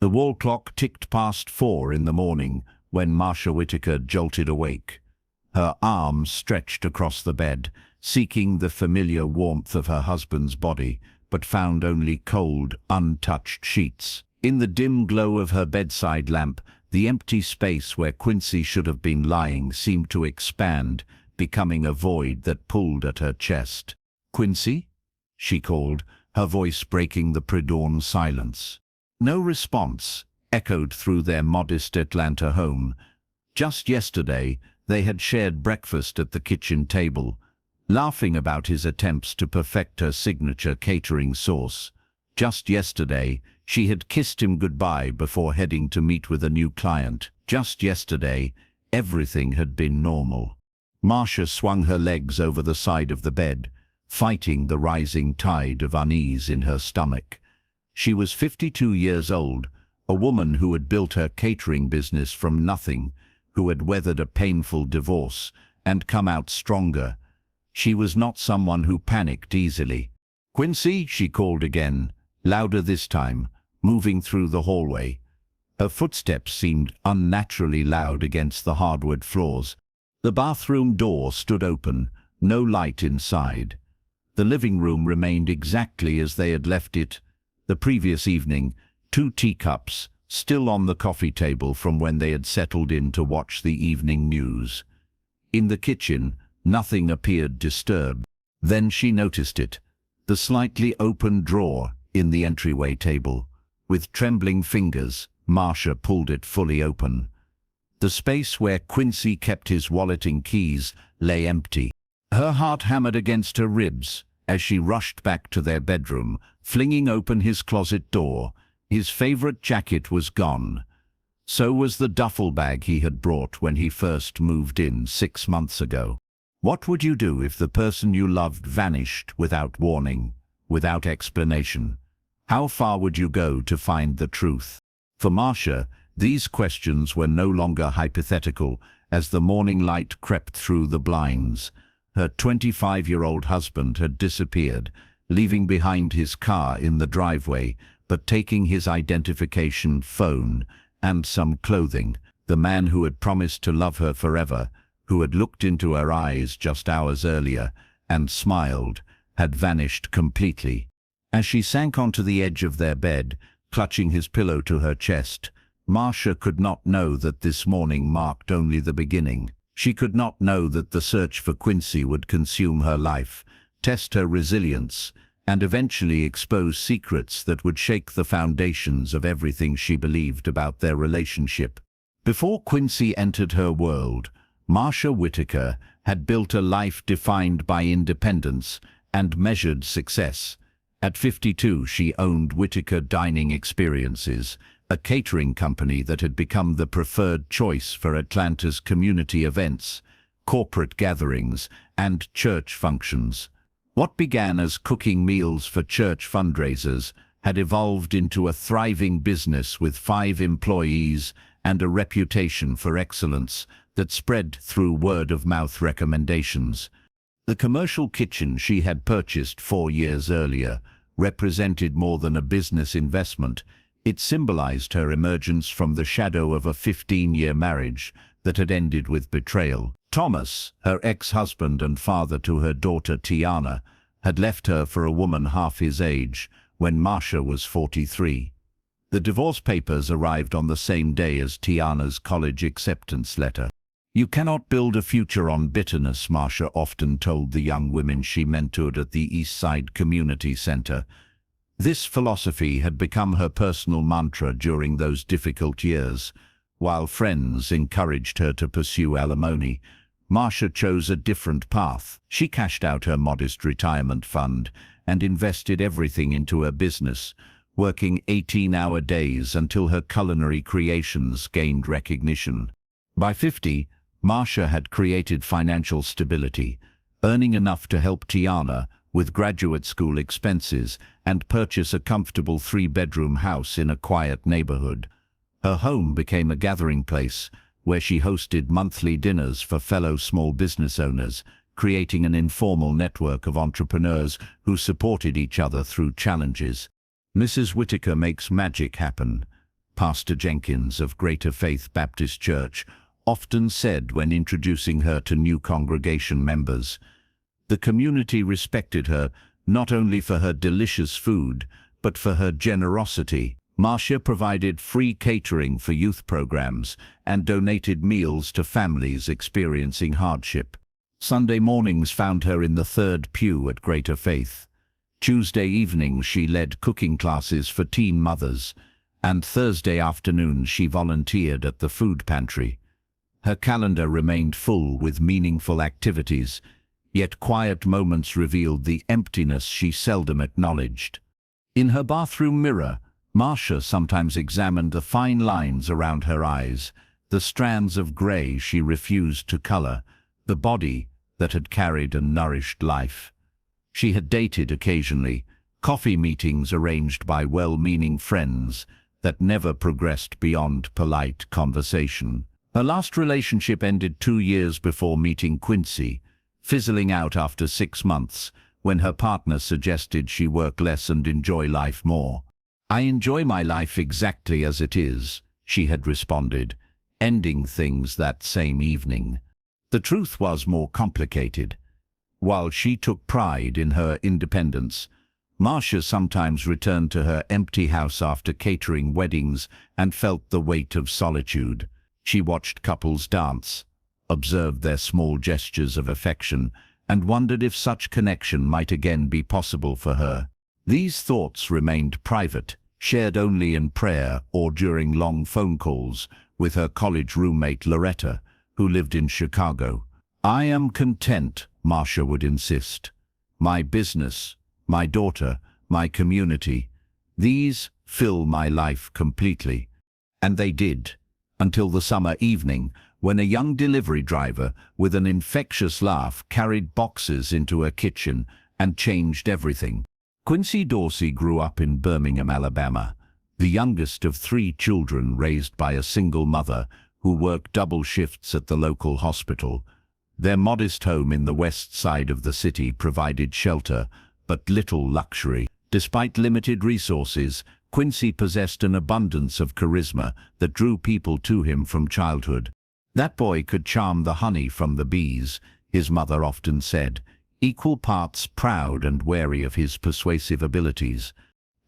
The wall clock ticked past 4 in the morning when Marcia Whittaker jolted awake. Her arms stretched across the bed, seeking the familiar warmth of her husband's body, but found only cold, untouched sheets. In the dim glow of her bedside lamp, the empty space where Quincy should have been lying seemed to expand, becoming a void that pulled at her chest. "Quincy?" she called, her voice breaking the pre-dawn silence. No response echoed through their modest Atlanta home. Just yesterday, they had shared breakfast at the kitchen table, laughing about his attempts to perfect her signature catering sauce. Just yesterday, she had kissed him goodbye before heading to meet with a new client. Just yesterday, everything had been normal. Marcia swung her legs over the side of the bed, fighting the rising tide of unease in her stomach. She was 52 years old, a woman who had built her catering business from nothing, who had weathered a painful divorce and come out stronger. She was not someone who panicked easily. "Quincy," she called again, louder this time, moving through the hallway. Her footsteps seemed unnaturally loud against the hardwood floors. The bathroom door stood open, no light inside. The living room remained exactly as they had left it the previous evening, 2 teacups still on the coffee table from when they had settled in to watch the evening news. In the kitchen, nothing appeared disturbed. Then she noticed it, the slightly open drawer in the entryway table. With trembling fingers, Marcia pulled it fully open. The space where Quincy kept his wallet and keys lay empty. Her heart hammered against her ribs as she rushed back to their bedroom, flinging open his closet door. His favorite jacket was gone. So was the duffel bag he had brought when he first moved in 6 months ago. What would you do if the person you loved vanished without warning, without explanation? How far would you go to find the truth? For Marcia, these questions were no longer hypothetical as the morning light crept through the blinds. Her 25-year-old husband had disappeared, leaving behind his car in the driveway, but taking his identification, phone, and some clothing. The man who had promised to love her forever, who had looked into her eyes just hours earlier and smiled, had vanished completely. As she sank onto the edge of their bed, clutching his pillow to her chest, Marcia could not know that this morning marked only the beginning. She could not know that the search for Quincy would consume her life, test her resilience, and eventually expose secrets that would shake the foundations of everything she believed about their relationship. Before Quincy entered her world, Marcia Whittaker had built a life defined by independence and measured success. At 52, she owned Whittaker Dining Experiences, a catering company that had become the preferred choice for Atlanta's community events, corporate gatherings, and church functions. What began as cooking meals for church fundraisers had evolved into a thriving business with 5 employees and a reputation for excellence that spread through word-of-mouth recommendations. The commercial kitchen she had purchased 4 years earlier represented more than a business investment. It symbolized her emergence from the shadow of a 15-year marriage that had ended with betrayal. Thomas, her ex-husband and father to her daughter Tiana, had left her for a woman half his age when Marcia was 43. The divorce papers arrived on the same day as Tiana's college acceptance letter. "You cannot build a future on bitterness," Marcia often told the young women she mentored at the East Side Community Center. This philosophy had become her personal mantra during those difficult years. While friends encouraged her to pursue alimony, Marcia chose a different path. She cashed out her modest retirement fund and invested everything into her business, working 18-hour days until her culinary creations gained recognition. By 50, Marcia had created financial stability, earning enough to help Tiana with graduate school expenses and purchase a comfortable 3-bedroom house in a quiet neighborhood. Her home became a gathering place where she hosted monthly dinners for fellow small business owners, creating an informal network of entrepreneurs who supported each other through challenges. Mrs. Whittaker makes magic happen. Pastor Jenkins of Greater Faith Baptist Church, often said when introducing her to new congregation members. The community respected her not only for her delicious food, but for her generosity. Marcia provided free catering for youth programs and donated meals to families experiencing hardship. Sunday mornings found her in the third pew at Greater Faith. Tuesday evenings she led cooking classes for teen mothers, and Thursday afternoons she volunteered at the food pantry. Her calendar remained full with meaningful activities, yet quiet moments revealed the emptiness she seldom acknowledged. In her bathroom mirror, Marcia sometimes examined the fine lines around her eyes, the strands of grey she refused to color, the body that had carried and nourished life. She had dated occasionally, coffee meetings arranged by well-meaning friends that never progressed beyond polite conversation. Her last relationship ended 2 years before meeting Quincy, fizzling out after 6 months, when her partner suggested she work less and enjoy life more. "I enjoy my life exactly as it is," she had responded, ending things that same evening. The truth was more complicated. While she took pride in her independence, Marcia sometimes returned to her empty house after catering weddings and felt the weight of solitude. She watched couples dance, observed their small gestures of affection, and wondered if such connection might again be possible for her. These thoughts remained private, shared only in prayer or during long phone calls with her college roommate Loretta, who lived in Chicago. "I am content," Marcia would insist. "My business, my daughter, my community, these fill my life completely." And they did, until the summer evening, when a young delivery driver with an infectious laugh carried boxes into her kitchen and changed everything. Quincy Dorsey grew up in Birmingham, Alabama, the youngest of 3 children raised by a single mother who worked double shifts at the local hospital. Their modest home in the west side of the city provided shelter, but little luxury. Despite limited resources, Quincy possessed an abundance of charisma that drew people to him from childhood. "That boy could charm the honey from the bees," his mother often said, equal parts proud and wary of his persuasive abilities.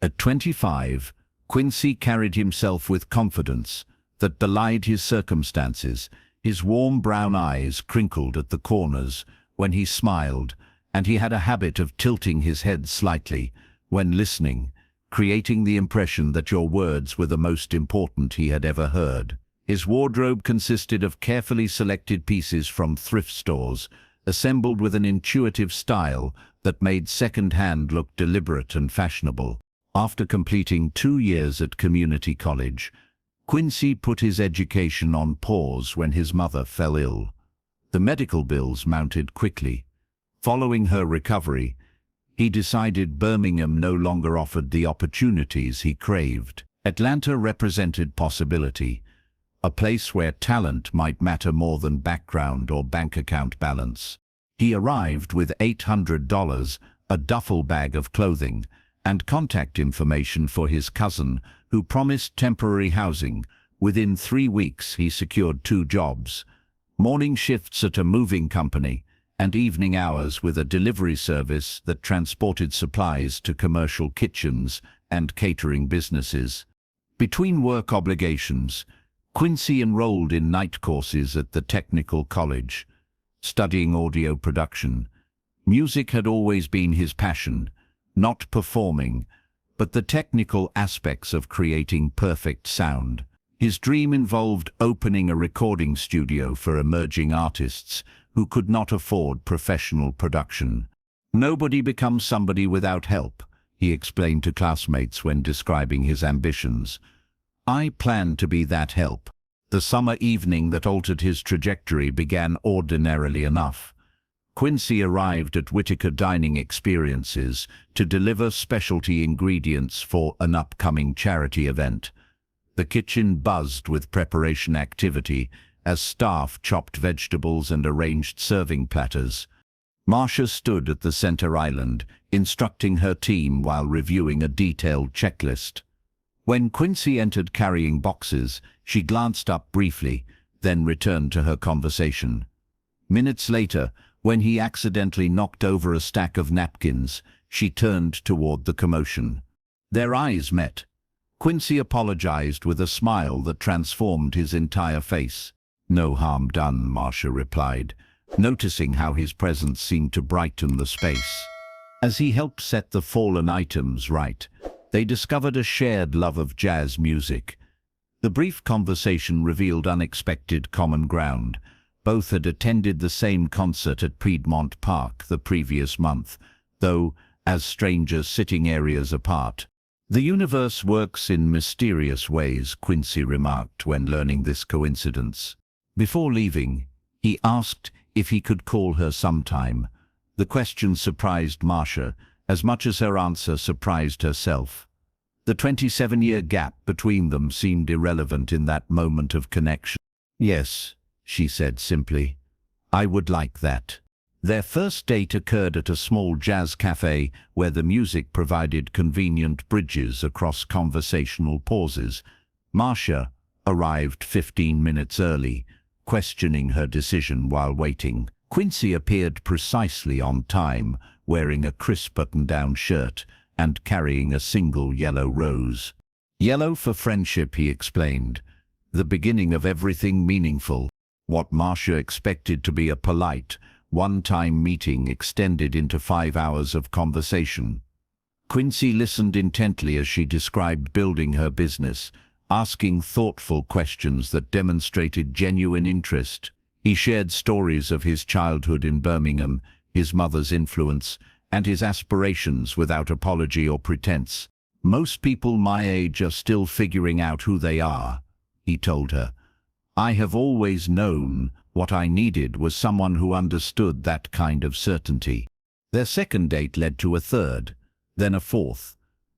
At 25, Quincy carried himself with confidence that belied his circumstances. His warm brown eyes crinkled at the corners when he smiled, and he had a habit of tilting his head slightly when listening, creating the impression that your words were the most important he had ever heard. His wardrobe consisted of carefully selected pieces from thrift stores, assembled with an intuitive style that made second-hand look deliberate and fashionable. After completing 2 years at community college, Quincy put his education on pause when his mother fell ill. The medical bills mounted quickly. Following her recovery, he decided Birmingham no longer offered the opportunities he craved. Atlanta represented possibility, a place where talent might matter more than background or bank account balance. He arrived with $800, a duffel bag of clothing, and contact information for his cousin, who promised temporary housing. Within 3 weeks, he secured 2 jobs: morning shifts at a moving company and evening hours with a delivery service that transported supplies to commercial kitchens and catering businesses. Between work obligations, Quincy enrolled in night courses at the technical college, studying audio production. Music had always been his passion, not performing, but the technical aspects of creating perfect sound. His dream involved opening a recording studio for emerging artists who could not afford professional production. "Nobody becomes somebody without help," he explained to classmates when describing his ambitions. "I plan to be that help." The summer evening that altered his trajectory began ordinarily enough. Quincy arrived at Whitaker Dining Experiences to deliver specialty ingredients for an upcoming charity event. The kitchen buzzed with preparation activity as staff chopped vegetables and arranged serving platters. Marcia stood at the center island, instructing her team while reviewing a detailed checklist. When Quincy entered carrying boxes, she glanced up briefly, then returned to her conversation. Minutes later, when he accidentally knocked over a stack of napkins, she turned toward the commotion. Their eyes met. Quincy apologized with a smile that transformed his entire face. "No harm done," Marcia replied, noticing how his presence seemed to brighten the space. As he helped set the fallen items right, they discovered a shared love of jazz music. The brief conversation revealed unexpected common ground. Both had attended the same concert at Piedmont Park the previous month, though as strangers sitting areas apart. "The universe works in mysterious ways," Quincy remarked when learning this coincidence. Before leaving, he asked if he could call her sometime. The question surprised Marcia as much as her answer surprised herself. The 27-year gap between them seemed irrelevant in that moment of connection. "Yes," she said simply. "I would like that." Their first date occurred at a small jazz cafe where the music provided convenient bridges across conversational pauses. Marcia arrived 15 minutes early, questioning her decision while waiting. Quincy appeared precisely on time, wearing a crisp button-down shirt and carrying a single yellow rose. "Yellow for friendship," he explained. "The beginning of everything meaningful." What Marcia expected to be a polite, one-time meeting extended into 5 hours of conversation. Quincy listened intently as she described building her business, asking thoughtful questions that demonstrated genuine interest. He shared stories of his childhood in Birmingham, his mother's influence, and his aspirations without apology or pretense. "Most people my age are still figuring out who they are," he told her. "I have always known what I needed was someone who understood that kind of certainty." Their second date led to a third, then a fourth.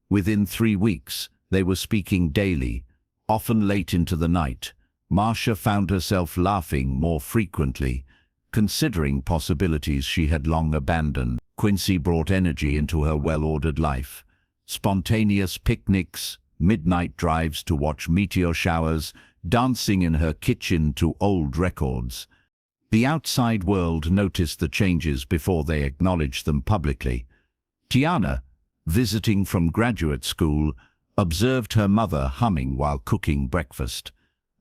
Within 3 weeks, they were speaking daily, often late into the night. Marcia found herself laughing more frequently, considering possibilities she had long abandoned. Quincy brought energy into her well-ordered life. Spontaneous picnics, midnight drives to watch meteor showers, dancing in her kitchen to old records. The outside world noticed the changes before they acknowledged them publicly. Tiana, visiting from graduate school, observed her mother humming while cooking breakfast,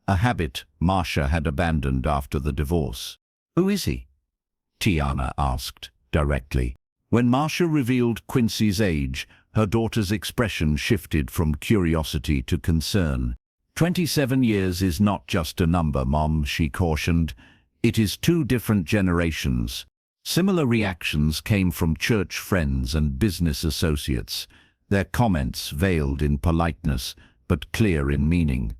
a habit Marcia had abandoned after the divorce. "Who is he?" Tiana asked directly. When Marcia revealed Quincy's age, her daughter's expression shifted from curiosity to concern. 27 years is not just a number, Mom," she cautioned. "It is 2 different generations." Similar reactions came from church friends and business associates, their comments veiled in politeness but clear in meaning.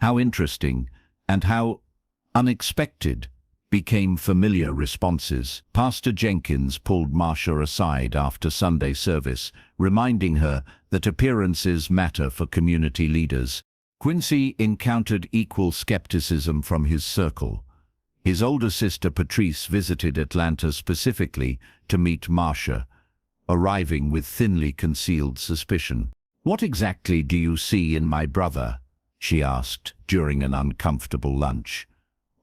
How interesting, and how unexpected, became familiar responses. Pastor Jenkins pulled Marcia aside after Sunday service, reminding her that appearances matter for community leaders. Quincy encountered equal skepticism from his circle. His older sister Patrice visited Atlanta specifically to meet Marcia, arriving with thinly concealed suspicion. "What exactly do you see in my brother?" she asked during an uncomfortable lunch.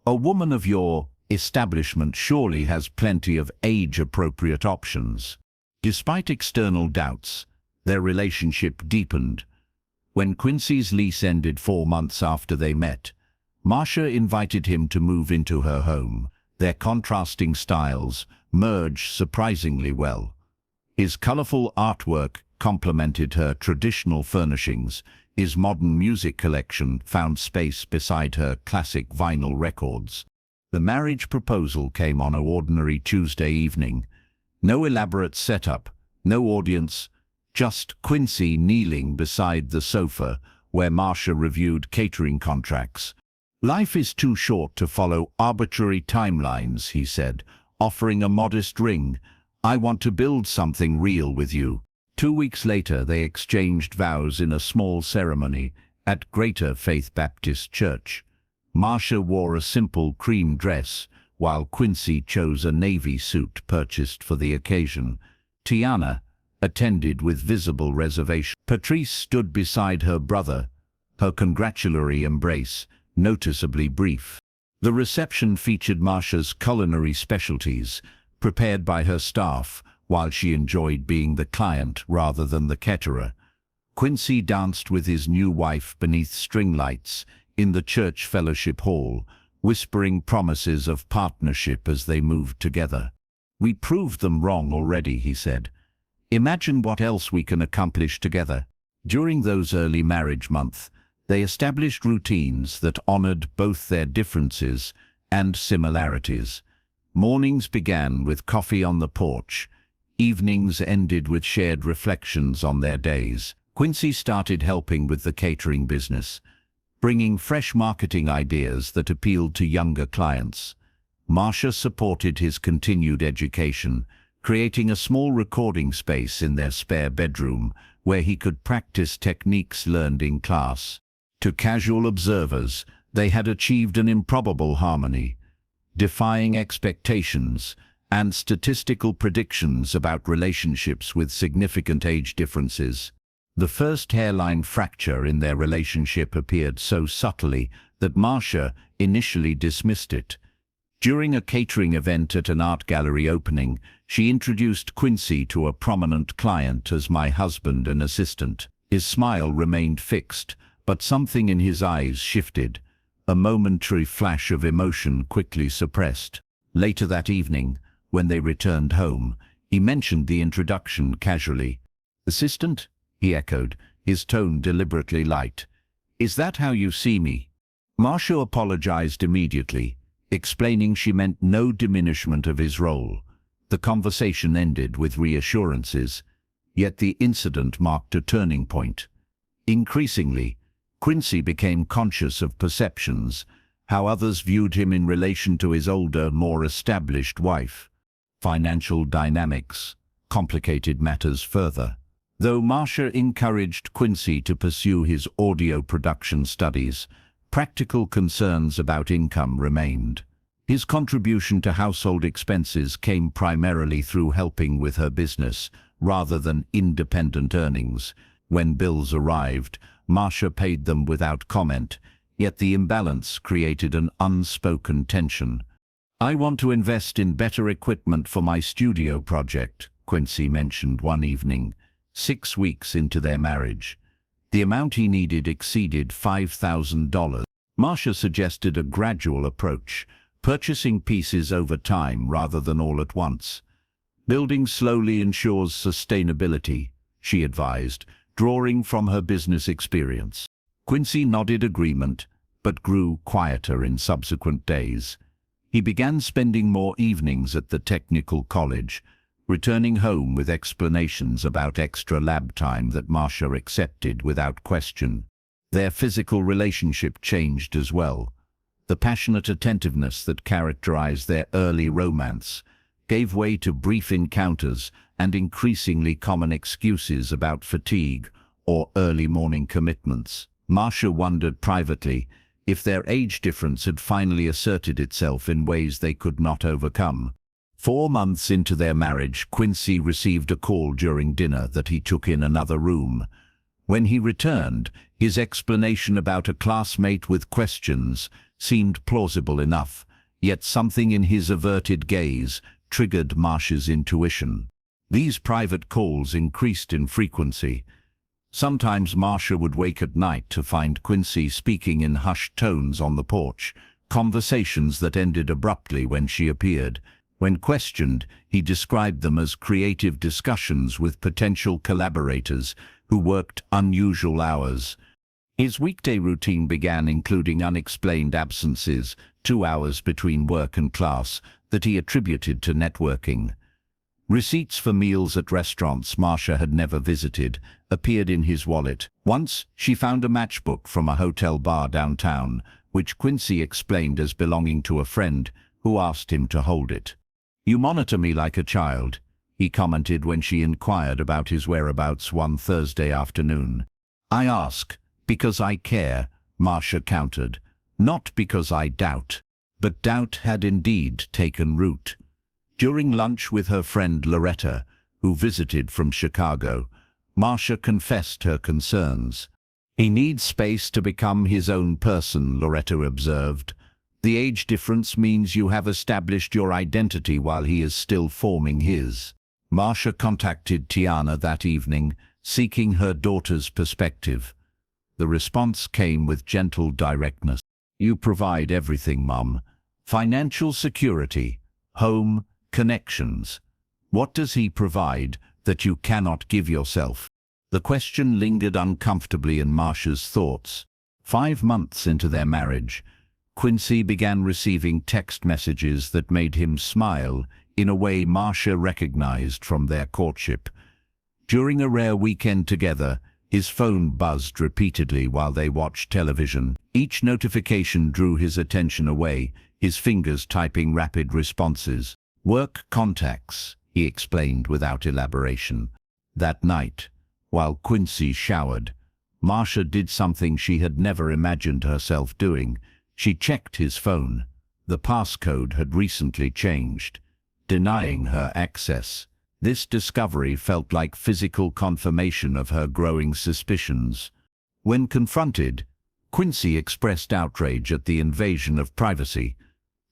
"A woman of your establishment surely has plenty of age-appropriate options." Despite external doubts, their relationship deepened. When Quincy's lease ended 4 months after they met, Marcia invited him to move into her home. Their contrasting styles merged surprisingly well. His colorful artwork complemented her traditional furnishings. His modern music collection found space beside her classic vinyl records. The marriage proposal came on an ordinary Tuesday evening. No elaborate setup, no audience, just Quincy kneeling beside the sofa where Marcia reviewed catering contracts. "Life is too short to follow arbitrary timelines," he said, offering a modest ring. "I want to build something real with you." 2 weeks later, they exchanged vows in a small ceremony at Greater Faith Baptist Church. Marcia wore a simple cream dress, while Quincy chose a navy suit purchased for the occasion. Tiana attended with visible reservation. Patrice stood beside her brother, her congratulatory embrace noticeably brief. The reception featured Marsha's culinary specialties, prepared by her staff, while she enjoyed being the client rather than the caterer. Quincy danced with his new wife beneath string lights in the church fellowship hall, whispering promises of partnership as they moved together. "We proved them wrong already," he said. "Imagine what else we can accomplish together." During those early marriage months, they established routines that honored both their differences and similarities. Mornings began with coffee on the porch. Evenings ended with shared reflections on their days. Quincy started helping with the catering business, bringing fresh marketing ideas that appealed to younger clients. Marsha supported his continued education, creating a small recording space in their spare bedroom where he could practice techniques learned in class. To casual observers, they had achieved an improbable harmony, defying expectations and statistical predictions about relationships with significant age differences. The first hairline fracture in their relationship appeared so subtly that Marsha initially dismissed it. During a catering event at an art gallery opening, she introduced Quincy to a prominent client as "my husband and assistant." His smile remained fixed, but something in his eyes shifted, a momentary flash of emotion quickly suppressed. Later that evening, when they returned home, he mentioned the introduction casually. "Assistant?" he echoed, his tone deliberately light. "Is that how you see me?" Marsha apologized immediately, explaining she meant no diminishment of his role. The conversation ended with reassurances, yet the incident marked a turning point. Increasingly, Quincy became conscious of perceptions, how others viewed him in relation to his older, more established wife. Financial dynamics complicated matters further. Though Marsha encouraged Quincy to pursue his audio production studies, practical concerns about income remained. His contribution to household expenses came primarily through helping with her business, rather than independent earnings. When bills arrived, Marsha paid them without comment, yet the imbalance created an unspoken tension. "I want to invest in better equipment for my studio project," Quincy mentioned one evening, 6 weeks into their marriage. The amount he needed exceeded $5,000. Marsha suggested a gradual approach, purchasing pieces over time rather than all at once. "Building slowly ensures sustainability," she advised, drawing from her business experience. Quincy nodded agreement, but grew quieter in subsequent days. He began spending more evenings at the technical college, returning home with explanations about extra lab time that Marsha accepted without question. Their physical relationship changed as well. The passionate attentiveness that characterized their early romance gave way to brief encounters and increasingly common excuses about fatigue or early morning commitments. Marsha wondered privately if their age difference had finally asserted itself in ways they could not overcome. 4 months into their marriage, Quincy received a call during dinner that he took in another room. When he returned, his explanation about a classmate with questions seemed plausible enough, yet something in his averted gaze triggered Marsha's intuition. These private calls increased in frequency. Sometimes Marsha would wake at night to find Quincy speaking in hushed tones on the porch, conversations that ended abruptly when she appeared. When questioned, he described them as creative discussions with potential collaborators who worked unusual hours. His weekday routine began including unexplained absences, 2 hours between work and class, that he attributed to networking. Receipts for meals at restaurants Marsha had never visited appeared in his wallet. Once, she found a matchbook from a hotel bar downtown, which Quincy explained as belonging to a friend who asked him to hold it. "You monitor me like a child," he commented when she inquired about his whereabouts one Thursday afternoon. "I ask because I care," Marsha countered, "not because I doubt." But doubt had indeed taken root. During lunch with her friend Loretta, who visited from Chicago, Marcia confessed her concerns. He needs space to become his own person, Loretta observed. The age difference means you have established your identity while he is still forming his. Marcia contacted Tiana that evening, seeking her daughter's perspective. The response came with gentle directness. You provide everything, Mum. Financial security, home, connections. What does he provide that you cannot give yourself? The question lingered uncomfortably in Marcia's thoughts. 5 months into their marriage, Quincy began receiving text messages that made him smile in a way Marcia recognized from their courtship. During a rare weekend together, his phone buzzed repeatedly while they watched television. Each notification drew his attention away, his fingers typing rapid responses. Work contacts, he explained without elaboration. That night, while Quincy showered, Marcia did something she had never imagined herself doing. She checked his phone. The passcode had recently changed, denying her access. This discovery felt like physical confirmation of her growing suspicions. When confronted, Quincy expressed outrage at the invasion of privacy.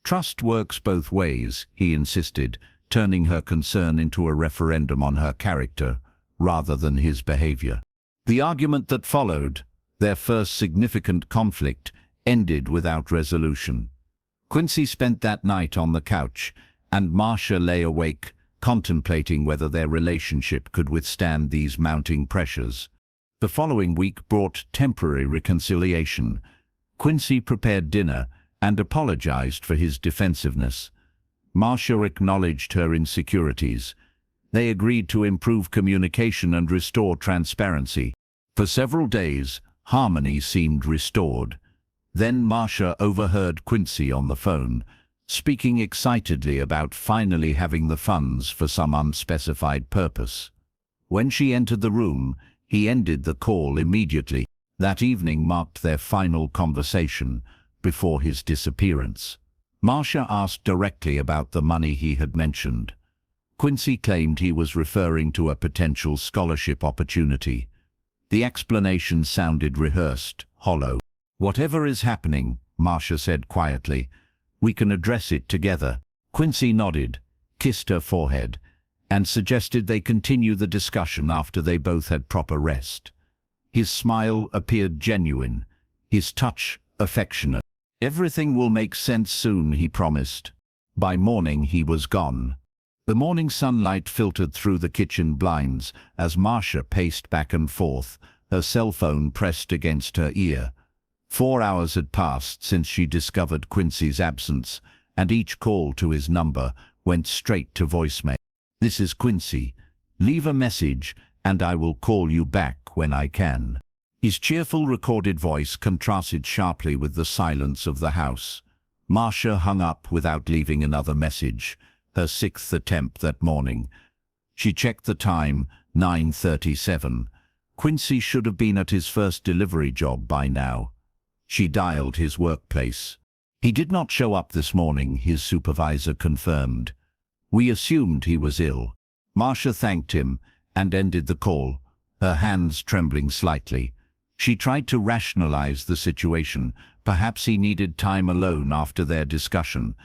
Trust works both ways, he insisted, turning her concern into a referendum on her character rather than his behavior. The argument that followed, their first significant conflict, ended without resolution. Quincy spent that night on the couch, and Marcia lay awake, contemplating whether their relationship could withstand these mounting pressures. The following week brought temporary reconciliation. Quincy prepared dinner and apologized for his defensiveness. Marcia acknowledged her insecurities. They agreed to improve communication and restore transparency. For several days, harmony seemed restored. Then Marcia overheard Quincy on the phone, speaking excitedly about finally having the funds for some unspecified purpose. When she entered the room, he ended the call immediately. That evening marked their final conversation before his disappearance. Marcia asked directly about the money he had mentioned. Quincy claimed he was referring to a potential scholarship opportunity. The explanation sounded rehearsed, hollow. Whatever is happening, Marcia said quietly, we can address it together. Quincy nodded, kissed her forehead, and suggested they continue the discussion after they both had proper rest. His smile appeared genuine, his touch affectionate. Everything will make sense soon, he promised. By morning he was gone. The morning sunlight filtered through the kitchen blinds as Marcia paced back and forth, her cell phone pressed against her ear. 4 hours had passed since she discovered Quincy's absence, and each call to his number went straight to voicemail. This is Quincy. Leave a message, and I will call you back when I can. His cheerful recorded voice contrasted sharply with the silence of the house. Marcia hung up without leaving another message, her 6th attempt that morning. She checked the time, 9:37. Quincy should have been at his first delivery job by now. She dialed his workplace. He did not show up this morning, his supervisor confirmed. We assumed he was ill. Marcia thanked him and ended the call, her hands trembling slightly. She tried to rationalize the situation. Perhaps he needed time alone after their discussion.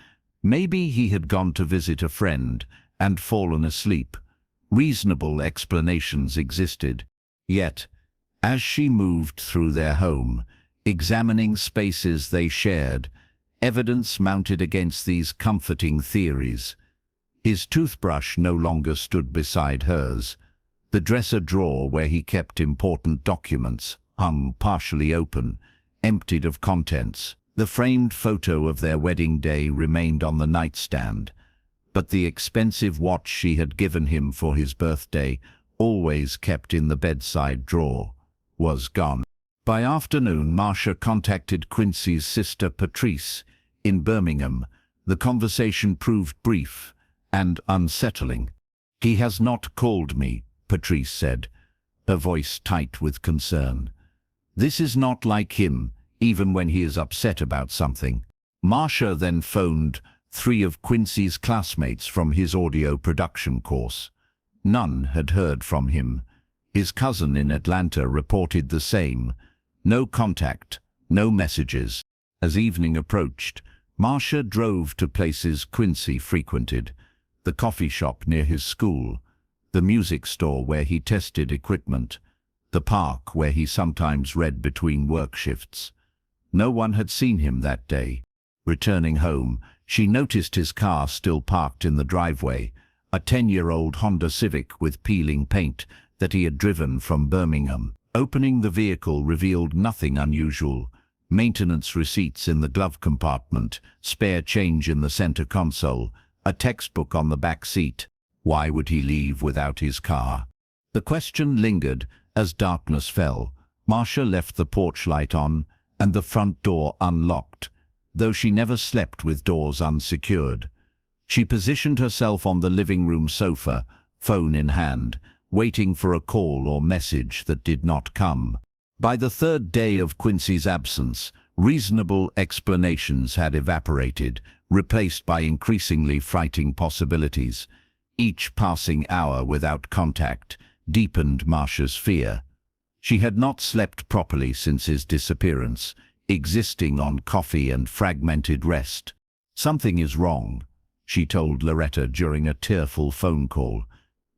Maybe he had gone to visit a friend and fallen asleep. Reasonable explanations existed. Yet, as she moved through their home, examining spaces they shared, evidence mounted against these comforting theories. His toothbrush no longer stood beside hers. The dresser drawer where he kept important documents hung partially open, emptied of contents. The framed photo of their wedding day remained on the nightstand, but the expensive watch she had given him for his birthday, always kept in the bedside drawer, was gone. By afternoon, Marcia contacted Quincy's sister Patrice in Birmingham. The conversation proved brief and unsettling. He has not called me, Patrice said, her voice tight with concern. This is not like him, even when he is upset about something. Marcia then phoned 3 of Quincy's classmates from his audio production course. None had heard from him. His cousin in Atlanta reported the same. No contact, no messages. As evening approached, Marcia drove to places Quincy frequented: the coffee shop near his school, the music store where he tested equipment, the park where he sometimes read between work shifts. No one had seen him that day. Returning home, she noticed his car still parked in the driveway, a 10-year-old Honda Civic with peeling paint that he had driven from Birmingham. Opening the vehicle revealed nothing unusual: maintenance receipts in the glove compartment, spare change in the center console, a textbook on the back seat. Why would he leave without his car? The question lingered. As darkness fell, Marcia left the porch light on and the front door unlocked, though she never slept with doors unsecured. She positioned herself on the living room sofa, phone in hand, waiting for a call or message that did not come. By the third day of Quincy's absence, reasonable explanations had evaporated, replaced by increasingly frightening possibilities. Each passing hour without contact deepened Marcia's fear. She had not slept properly since his disappearance, existing on coffee and fragmented rest. "Something is wrong," she told Loretta during a tearful phone call.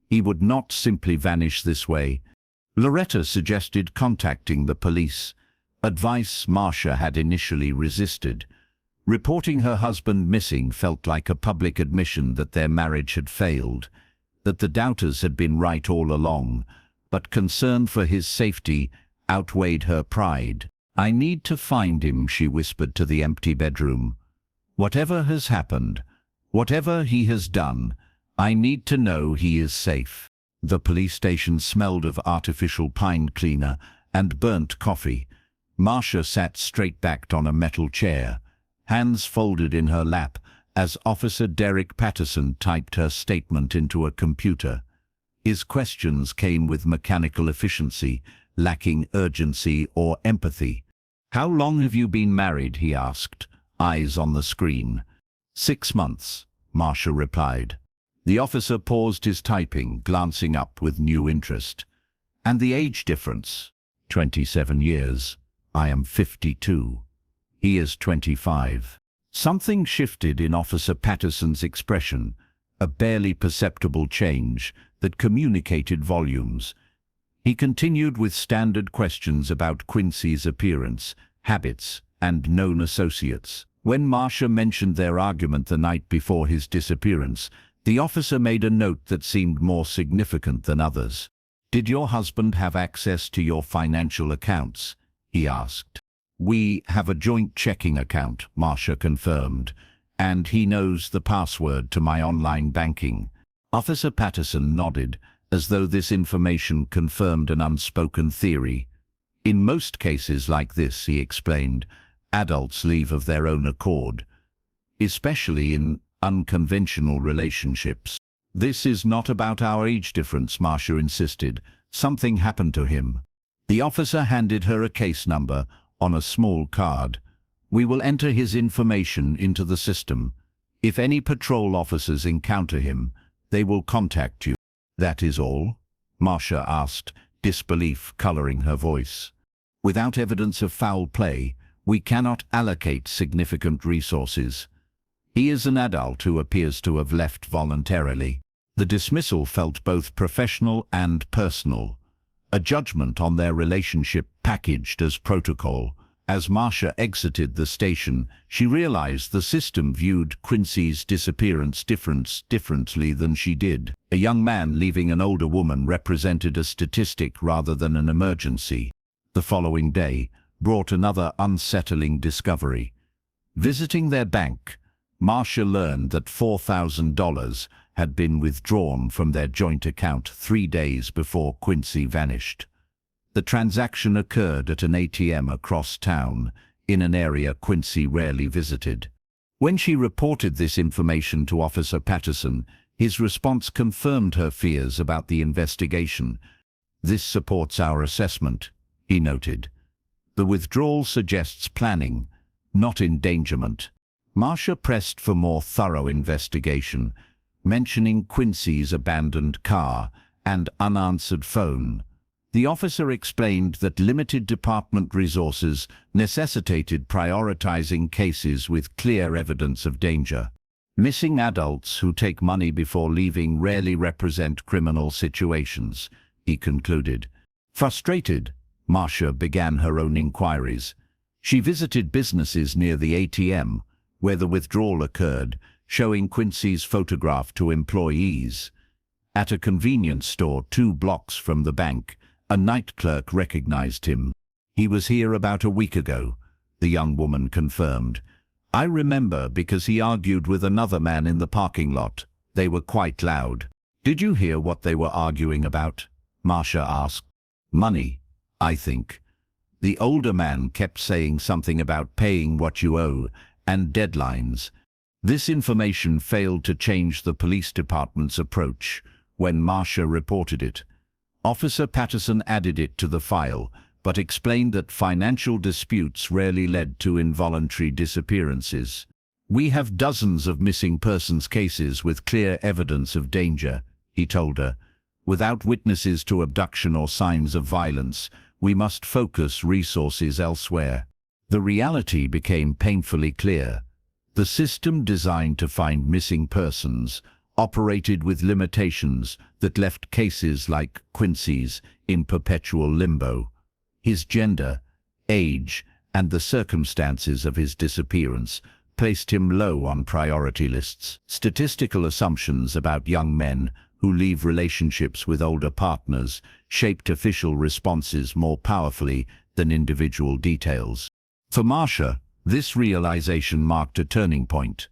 "He would not simply vanish this way." Loretta suggested contacting the police, advice Marcia had initially resisted. Reporting her husband missing felt like a public admission that their marriage had failed, that the doubters had been right all along, but concern for his safety outweighed her pride. "I need to find him," she whispered to the empty bedroom. "Whatever has happened, whatever he has done, I need to know he is safe." The police station smelled of artificial pine cleaner and burnt coffee. Marcia sat straight-backed on a metal chair, hands folded in her lap, as Officer Derek Patterson typed her statement into a computer. His questions came with mechanical efficiency, lacking urgency or empathy. "How long have you been married?" he asked, eyes on the screen. 6 months, Marcia replied. The officer paused his typing, glancing up with new interest. "And the age difference?" 27 years. I am 52. He is 25. Something shifted in Officer Patterson's expression, a barely perceptible change that communicated volumes. He continued with standard questions about Quincy's appearance, habits, and known associates. When Marcia mentioned their argument the night before his disappearance, the officer made a note that seemed more significant than others. "Did your husband have access to your financial accounts?" he asked. "We have a joint checking account," Marcia confirmed, "and he knows the password to my online banking." Officer Patterson nodded, as though this information confirmed an unspoken theory. "In most cases like this," he explained, "adults leave of their own accord, especially in unconventional relationships." "This is not about our age difference," Marcia insisted. "Something happened to him." The officer handed her a case number on a small card. "We will enter his information into the system. If any patrol officers encounter him, they will contact you." "That is all?" Marcia asked, disbelief coloring her voice. "Without evidence of foul play, we cannot allocate significant resources. He is an adult who appears to have left voluntarily." The dismissal felt both professional and personal, a judgment on their relationship packaged as protocol. As Marcia exited the station, she realized the system viewed Quincy's disappearance differently than she did. A young man leaving an older woman represented a statistic rather than an emergency. The following day brought another unsettling discovery. Visiting their bank, Marcia learned that $4,000 had been withdrawn from their joint account 3 days before Quincy vanished. The transaction occurred at an ATM across town, in an area Quincy rarely visited. When she reported this information to Officer Patterson, his response confirmed her fears about the investigation. "This supports our assessment," he noted. "The withdrawal suggests planning, not endangerment." Marcia pressed for more thorough investigation, mentioning Quincy's abandoned car and unanswered phone. The officer explained that limited department resources necessitated prioritizing cases with clear evidence of danger. Missing adults who take money before leaving rarely represent criminal situations, he concluded. Frustrated, Marcia began her own inquiries. She visited businesses near the ATM, where the withdrawal occurred, showing Quincy's photograph to employees. At a convenience store 2 blocks from the bank, a night clerk recognized him. "He was here about a week ago," the young woman confirmed. "I remember because he argued with another man in the parking lot. They were quite loud." "Did you hear what they were arguing about?" Marcia asked. "Money, I think. The older man kept saying something about paying what you owe and deadlines." This information failed to change the police department's approach when Marcia reported it. Officer Patterson added it to the file, but explained that financial disputes rarely led to involuntary disappearances. "We have dozens of missing persons cases with clear evidence of danger," he told her. "Without witnesses to abduction or signs of violence, we must focus resources elsewhere." The reality became painfully clear. The system designed to find missing persons operated with limitations that left cases like Quincy's in perpetual limbo. His gender, age, and the circumstances of his disappearance placed him low on priority lists. Statistical assumptions about young men who leave relationships with older partners shaped official responses more powerfully than individual details. For Marcia, this realization marked a turning point.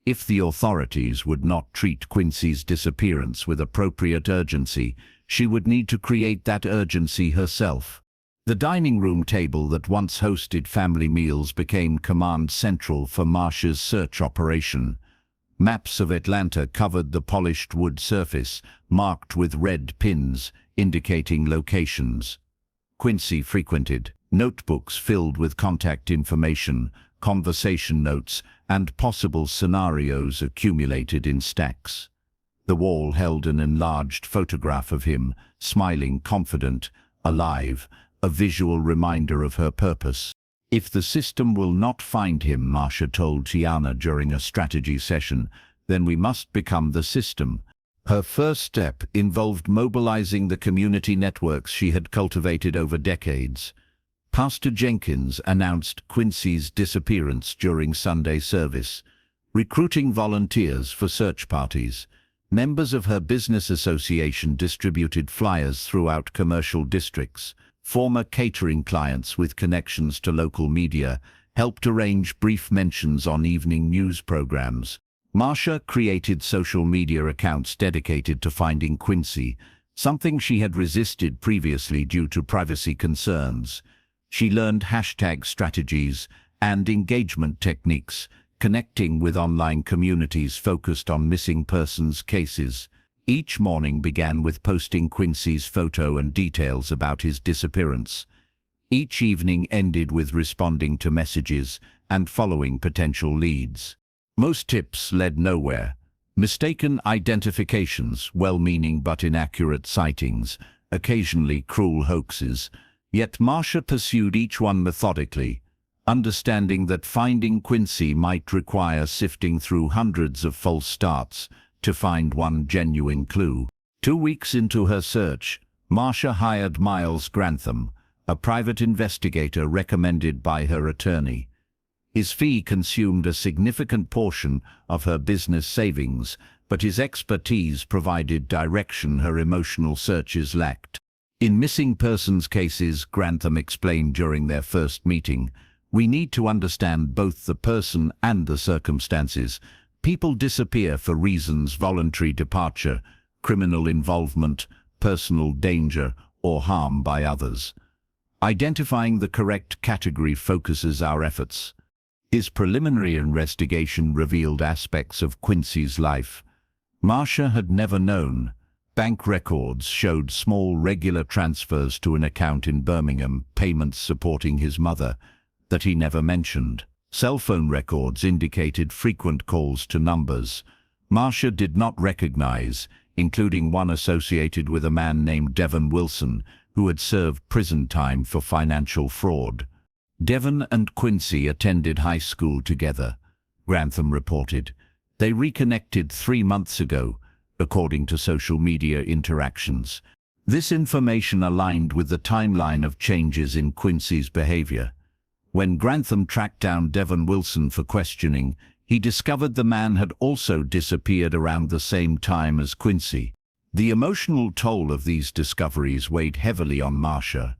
If the authorities would not treat Quincy's disappearance with appropriate urgency, she would need to create that urgency herself. The dining room table that once hosted family meals became command central for Marcia's search operation. Maps of Atlanta covered the polished wood surface, marked with red pins indicating locations Quincy frequented. Notebooks filled with contact information, conversation notes, and possible scenarios accumulated in stacks. The wall held an enlarged photograph of him, smiling, confident, alive, a visual reminder of her purpose. "If the system will not find him," Marcia told Tiana during a strategy session, "then we must become the system." Her first step involved mobilizing the community networks she had cultivated over decades. Pastor Jenkins announced Quincy's disappearance during Sunday service, recruiting volunteers for search parties. Members of her business association distributed flyers throughout commercial districts. Former catering clients with connections to local media helped arrange brief mentions on evening news programs. Marcia created social media accounts dedicated to finding Quincy, something she had resisted previously due to privacy concerns. She learned hashtag strategies and engagement techniques, connecting with online communities focused on missing persons cases. Each morning began with posting Quincy's photo and details about his disappearance. Each evening ended with responding to messages and following potential leads. Most tips led nowhere. Mistaken identifications, well-meaning but inaccurate sightings, occasionally cruel hoaxes. Yet Marcia pursued each one methodically, understanding that finding Quincy might require sifting through hundreds of false starts to find one genuine clue. 2 weeks into her search, Marcia hired Miles Grantham, a private investigator recommended by her attorney. His fee consumed a significant portion of her business savings, but his expertise provided direction her emotional searches lacked. In missing persons cases, Grantham explained during their first meeting, "We need to understand both the person and the circumstances. People disappear for reasons: voluntary departure, criminal involvement, personal danger, or harm by others. Identifying the correct category focuses our efforts." His preliminary investigation revealed aspects of Quincy's life Marcia had never known. Bank records showed small regular transfers to an account in Birmingham, payments supporting his mother, that he never mentioned. Cell phone records indicated frequent calls to numbers Marcia did not recognize, including one associated with a man named Devon Wilson, who had served prison time for financial fraud. Devon and Quincy attended high school together, Grantham reported. They reconnected 3 months ago, according to social media interactions. This information aligned with the timeline of changes in Quincy's behavior. When Grantham tracked down Devon Wilson for questioning, he discovered the man had also disappeared around the same time as Quincy. The emotional toll of these discoveries weighed heavily on Marcia.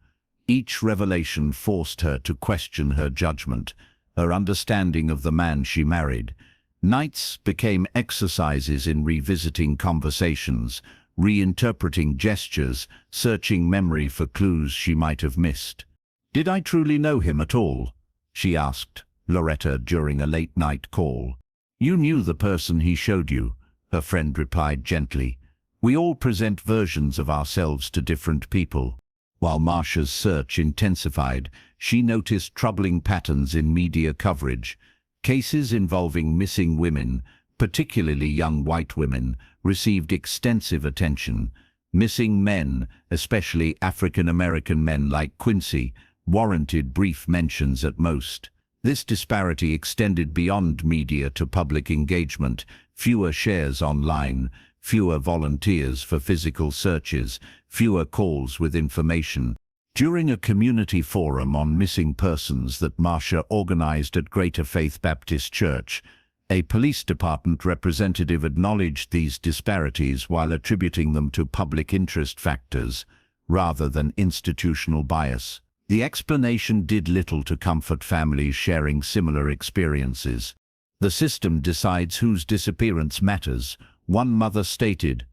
Each revelation forced her to question her judgment, her understanding of the man she married. Nights became exercises in revisiting conversations, reinterpreting gestures, searching memory for clues she might have missed. "Did I truly know him at all?" she asked Loretta during a late-night call. "You knew the person he showed you," her friend replied gently. "We all present versions of ourselves to different people." While Marcia's search intensified, she noticed troubling patterns in media coverage. Cases involving missing women, particularly young white women, received extensive attention. Missing men, especially African-American men like Quincy, warranted brief mentions at most. This disparity extended beyond media to public engagement: fewer shares online, fewer volunteers for physical searches, fewer calls with information. During a community forum on missing persons that Marcia organized at Greater Faith Baptist Church, a police department representative acknowledged these disparities while attributing them to public interest factors rather than institutional bias. The explanation did little to comfort families sharing similar experiences. "The system decides whose disappearance matters," one mother stated,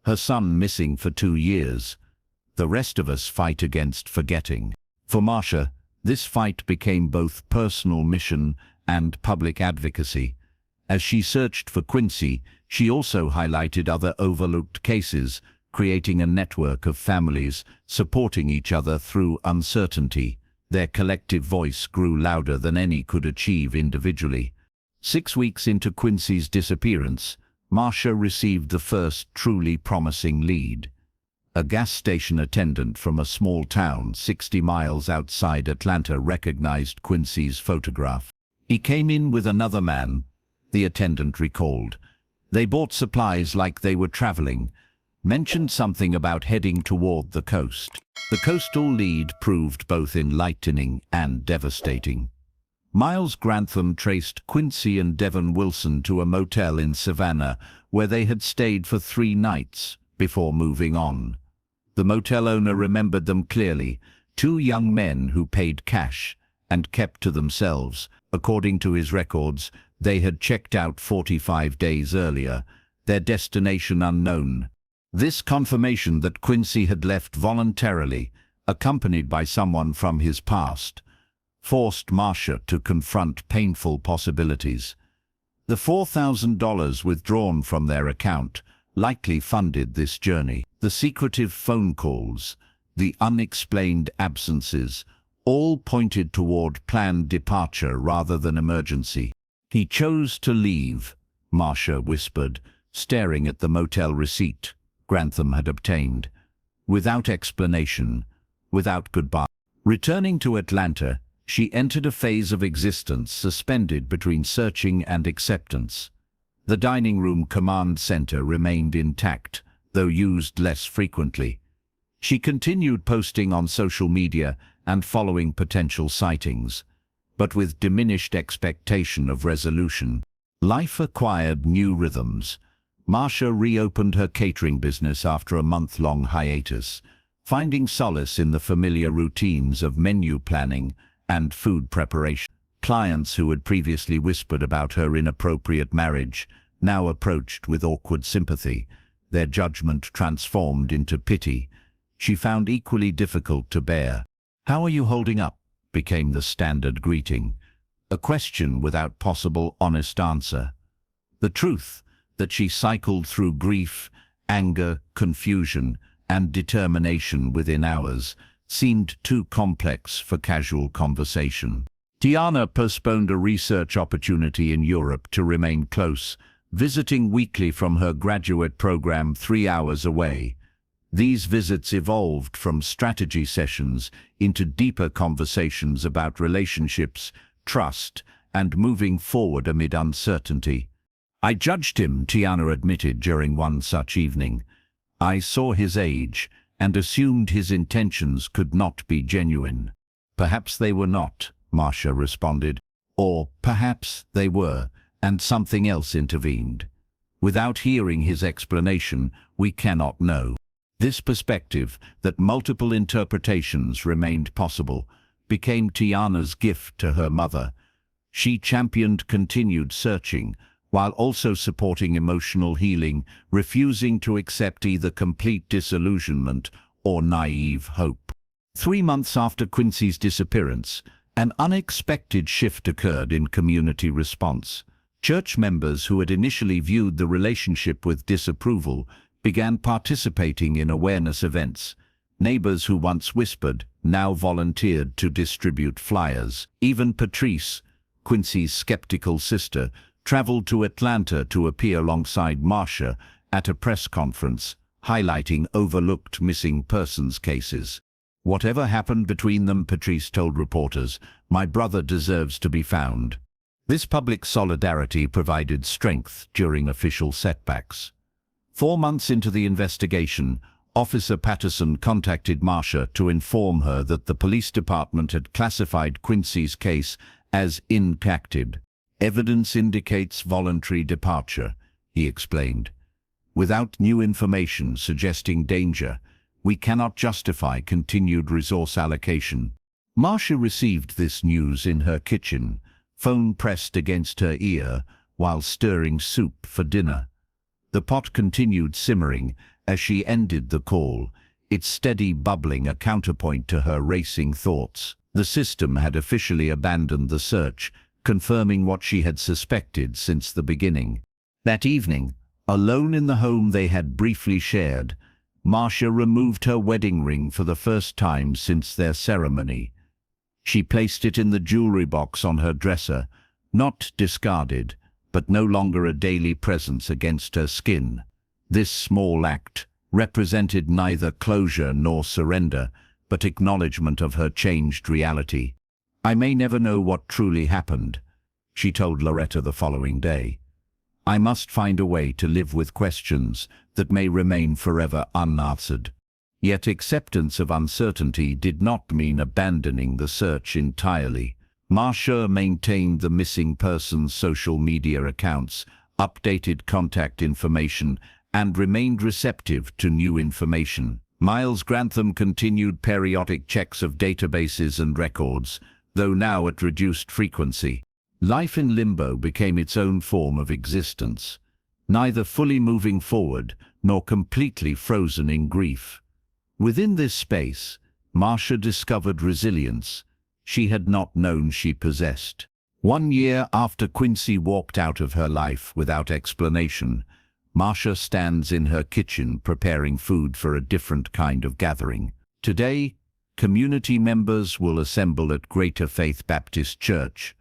her son missing for 2 years. "The rest of us fight against forgetting." For Marcia, this fight became both personal mission and public advocacy. As she searched for Quincy, she also highlighted other overlooked cases, creating a network of families supporting each other through uncertainty. Their collective voice grew louder than any could achieve individually. 6 weeks into Quincy's disappearance, Marcia received the first truly promising lead. A gas station attendant from a small town 60 miles outside Atlanta recognized Quincy's photograph. "He came in with another man," the attendant recalled. "They bought supplies like they were traveling. Mentioned something about heading toward the coast." The coastal lead proved both enlightening and devastating. Miles Grantham traced Quincy and Devon Wilson to a motel in Savannah, where they had stayed for 3 nights before moving on. The motel owner remembered them clearly: 2 young men who paid cash and kept to themselves. According to his records, they had checked out 45 days earlier, their destination unknown. This confirmation that Quincy had left voluntarily, accompanied by someone from his past, forced Marcia to confront painful possibilities. The $4,000 withdrawn from their account likely funded this journey. The secretive phone calls, the unexplained absences, all pointed toward planned departure rather than emergency. "He chose to leave," Marcia whispered, staring at the motel receipt Grantham had obtained. Without explanation, without goodbye. Returning to Atlanta, she entered a phase of existence suspended between searching and acceptance. The dining room command center remained intact, though used less frequently. She continued posting on social media and following potential sightings, but with diminished expectation of resolution. Life acquired new rhythms. Marcia reopened her catering business after a month-long hiatus, finding solace in the familiar routines of menu planning and food preparation. Clients who had previously whispered about her inappropriate marriage now approached with awkward sympathy, their judgment transformed into pity. She found equally difficult to bear. "How are you holding up?" became the standard greeting, a question without possible honest answer. The truth that she cycled through grief, anger, confusion, and determination within hours seemed too complex for casual conversation. Tiana postponed a research opportunity in Europe to remain close, visiting weekly from her graduate program 3 hours away. These visits evolved from strategy sessions into deeper conversations about relationships, trust, and moving forward amid uncertainty. "I judged him," Tiana admitted during one such evening. "I saw his age and assumed his intentions could not be genuine." "Perhaps they were not," Marcia responded. "Or perhaps they were, and something else intervened. Without hearing his explanation, we cannot know." This perspective, that multiple interpretations remained possible, became Tiana's gift to her mother. She championed continued searching, while also supporting emotional healing, refusing to accept either complete disillusionment or naive hope. 3 months after Quincy's disappearance, an unexpected shift occurred in community response. Church members who had initially viewed the relationship with disapproval began participating in awareness events. Neighbors who once whispered now volunteered to distribute flyers. Even Patrice, Quincy's skeptical sister, traveled to Atlanta to appear alongside Marcia at a press conference, highlighting overlooked missing persons cases. "Whatever happened between them," Patrice told reporters, "my brother deserves to be found." This public solidarity provided strength during official setbacks. 4 months into the investigation, Officer Patterson contacted Marcia to inform her that the police department had classified Quincy's case as inactive. "Evidence indicates voluntary departure," he explained. "Without new information suggesting danger, we cannot justify continued resource allocation." Marcia received this news in her kitchen, phone pressed against her ear while stirring soup for dinner. The pot continued simmering as she ended the call, its steady bubbling a counterpoint to her racing thoughts. The system had officially abandoned the search, confirming what she had suspected since the beginning. That evening, alone in the home they had briefly shared, Marcia removed her wedding ring for the first time since their ceremony. She placed it in the jewelry box on her dresser, not discarded, but no longer a daily presence against her skin. This small act represented neither closure nor surrender, but acknowledgement of her changed reality. "I may never know what truly happened," she told Loretta the following day. "I must find a way to live with questions that may remain forever unanswered." Yet acceptance of uncertainty did not mean abandoning the search entirely. Marcia maintained the missing person's social media accounts, updated contact information, and remained receptive to new information. Miles Grantham continued periodic checks of databases and records, though now at reduced frequency. Life in limbo became its own form of existence, neither fully moving forward nor completely frozen in grief. Within this space, Marcia discovered resilience she had not known she possessed. 1 year after Quincy walked out of her life without explanation, Marcia stands in her kitchen preparing food for a different kind of gathering. Today, community members will assemble at Greater Faith Baptist Church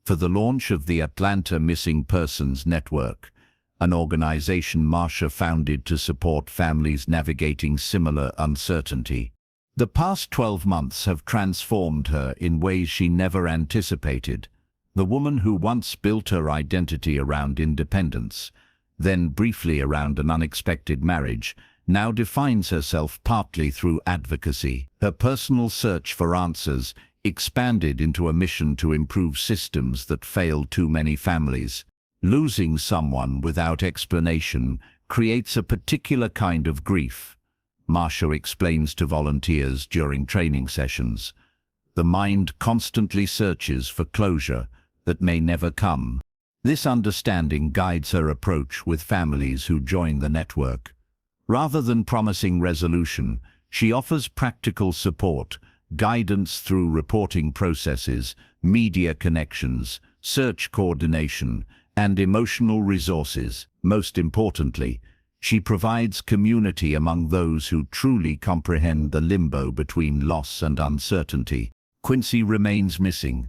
for the launch of the Atlanta Missing Persons Network, an organization Marcia founded to support families navigating similar uncertainty. The past 12 months have transformed her in ways she never anticipated. The woman who once built her identity around independence, then briefly around an unexpected marriage, now defines herself partly through advocacy. Her personal search for answers expanded into a mission to improve systems that fail too many families. Losing someone without explanation creates a particular kind of grief, Marcia explains to volunteers during training sessions. The mind constantly searches for closure that may never come. This understanding guides her approach with families who join the network. Rather than promising resolution, she offers practical support, guidance through reporting processes, media connections, search coordination, and emotional resources. Most importantly, she provides community among those who truly comprehend the limbo between loss and uncertainty. Quincy remains missing.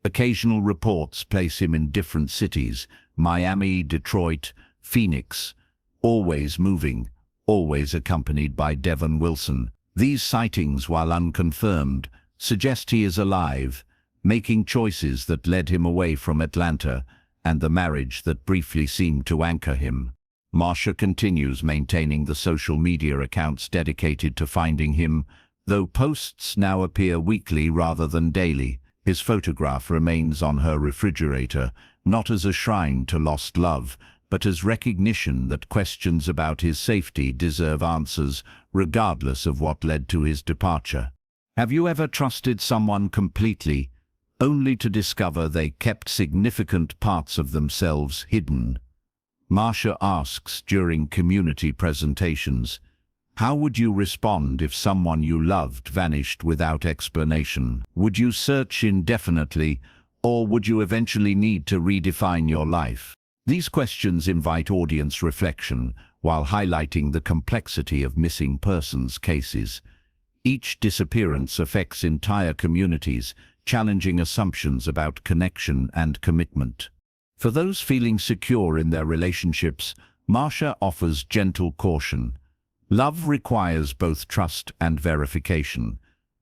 Occasional reports place him in different cities, Miami, Detroit, Phoenix, always moving, always accompanied by Devon Wilson. These sightings, while unconfirmed, suggest he is alive, making choices that led him away from Atlanta and the marriage that briefly seemed to anchor him. Marcia continues maintaining the social media accounts dedicated to finding him, though posts now appear weekly rather than daily. His photograph remains on her refrigerator, not as a shrine to lost love, but as recognition that questions about his safety deserve answers, regardless of what led to his departure. Have you ever trusted someone completely, only to discover they kept significant parts of themselves hidden? Marcia asks during community presentations, how would you respond if someone you loved vanished without explanation? Would you search indefinitely, or would you eventually need to redefine your life? These questions invite audience reflection while highlighting the complexity of missing persons cases. Each disappearance affects entire communities, challenging assumptions about connection and commitment. For those feeling secure in their relationships, Marcia offers gentle caution. Love requires both trust and verification.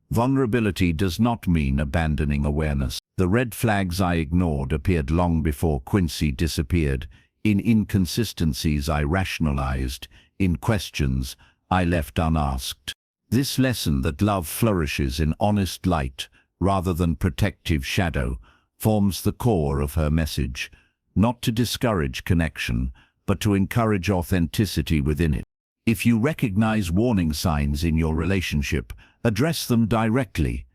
Vulnerability does not mean abandoning awareness. The red flags I ignored appeared long before Quincy disappeared. In inconsistencies I rationalized, in questions I left unasked. This lesson that love flourishes in honest light rather than protective shadow forms the core of her message, not to discourage connection, but to encourage authenticity within it. If you recognize warning signs in your relationship, address them directly.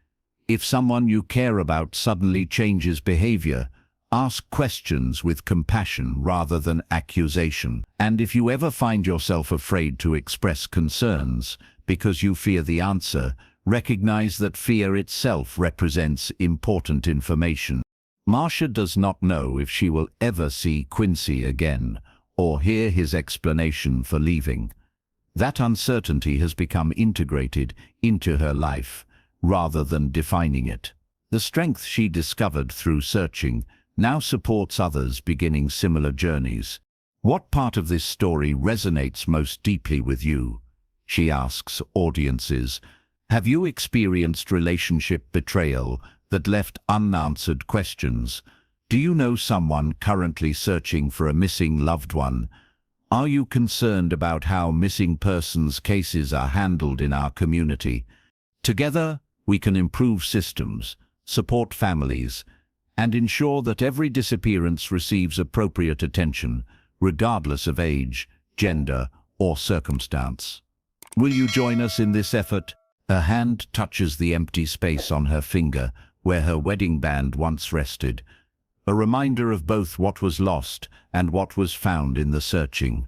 If someone you care about suddenly changes behavior, ask questions with compassion rather than accusation. And if you ever find yourself afraid to express concerns because you fear the answer, recognize that fear itself represents important information. Marcia does not know if she will ever see Quincy again or hear his explanation for leaving. That uncertainty has become integrated into her life, rather than defining it. The strength she discovered through searching now supports others beginning similar journeys. What part of this story resonates most deeply with you? She asks audiences. Have you experienced relationship betrayal that left unanswered questions? Do you know someone currently searching for a missing loved one? Are you concerned about how missing persons cases are handled in our community? Together, we can improve systems, support families, and ensure that every disappearance receives appropriate attention, regardless of age, gender, or circumstance. Will you join us in this effort? Her hand touches the empty space on her finger where her wedding band once rested, a reminder of both what was lost and what was found in the searching.